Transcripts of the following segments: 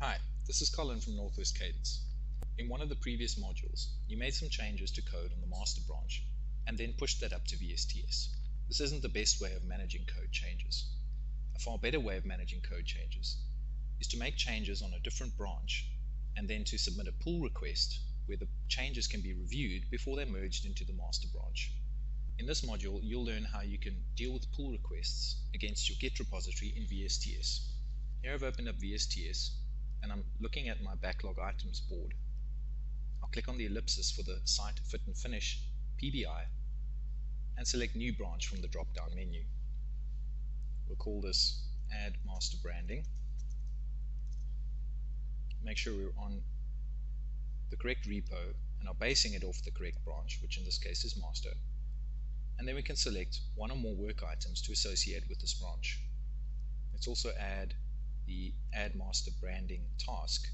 Hi, this is Colin from Northwest Cadence. In one of the previous modules, you made some changes to code on the master branch and then pushed that up to VSTS. This isn't the best way of managing code changes. A far better way of managing code changes is to make changes on a different branch and then to submit a pull request where the changes can be reviewed before they're merged into the master branch. In this module, you'll learn how you can deal with pull requests against your Git repository in VSTS. Here I've opened up VSTS and I'm looking at my backlog items board. I'll click on the ellipsis for the Site Fit and Finish PBI and select New Branch from the drop-down menu. We'll call this Add Master Branding. Make sure we're on the correct repo and are basing it off the correct branch, which in this case is master. And then we can select one or more work items to associate with this branch. Let's also add the Add Master Branding task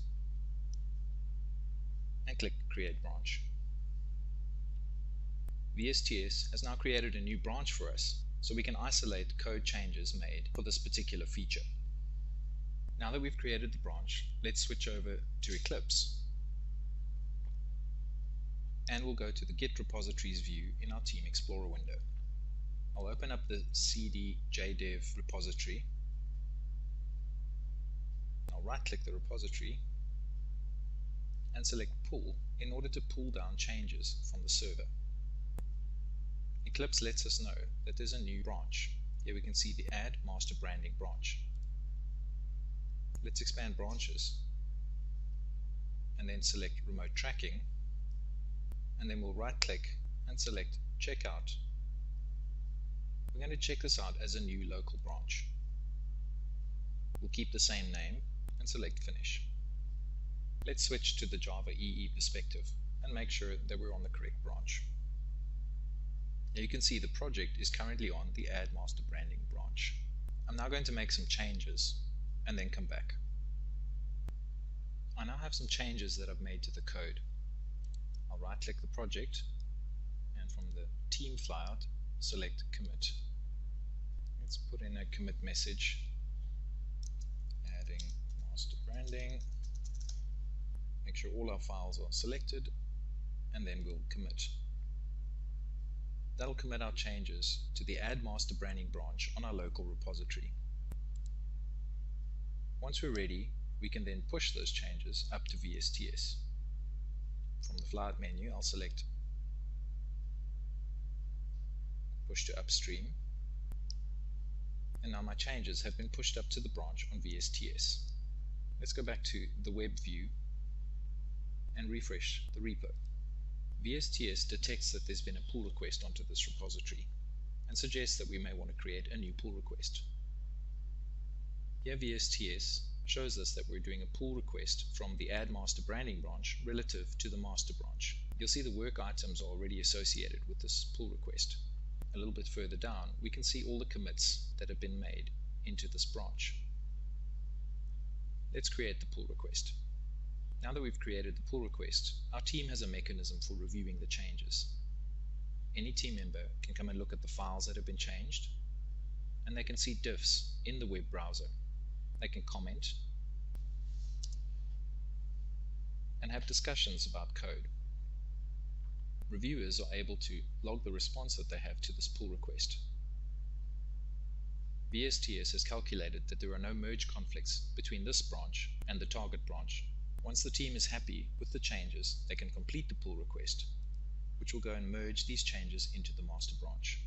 and click Create Branch. VSTS has now created a new branch for us, so we can isolate code changes made for this particular feature. Now that we've created the branch, let's switch over to Eclipse and we'll go to the Git repositories view in our Team Explorer window. I'll open up the cd jdev repository. I'll right-click the repository and select Pull in order to pull down changes from the server. Eclipse lets us know that there's a new branch. Here we can see the Add Master Branding branch. Let's expand branches and then select Remote Tracking, and then we'll right-click and select Checkout. We're going to check this out as a new local branch. We'll keep the same name and select Finish. Let's switch to the Java EE perspective and make sure that we're on the correct branch. Now you can see the project is currently on the Add Master Branding branch. I'm now going to make some changes and then come back. I now have some changes that I've made to the code. I'll right-click the project and from the team flyout select Commit. Let's put in a commit message, adding master branding. Make sure all our files are selected and then we'll commit. That'll commit our changes to the Add Master Branding branch on our local repository. Once we're ready, we can then push those changes up to VSTS. From the flyout menu, I'll select Push to Upstream, and now my changes have been pushed up to the branch on VSTS. Let's go back to the web view and refresh the repo. VSTS detects that there's been a pull request onto this repository and suggests that we may want to create a new pull request. Here VSTS shows us that we're doing a pull request from the Add Master Branding branch relative to the master branch. You'll see the work items are already associated with this pull request. A little bit further down, we can see all the commits that have been made into this branch. Let's create the pull request. Now that we've created the pull request, our team has a mechanism for reviewing the changes. Any team member can come and look at the files that have been changed, and they can see diffs in the web browser. They can comment and have discussions about code. Reviewers are able to log the response that they have to this pull request. VSTS has calculated that there are no merge conflicts between this branch and the target branch. Once the team is happy with the changes, they can complete the pull request, which will go and merge these changes into the master branch.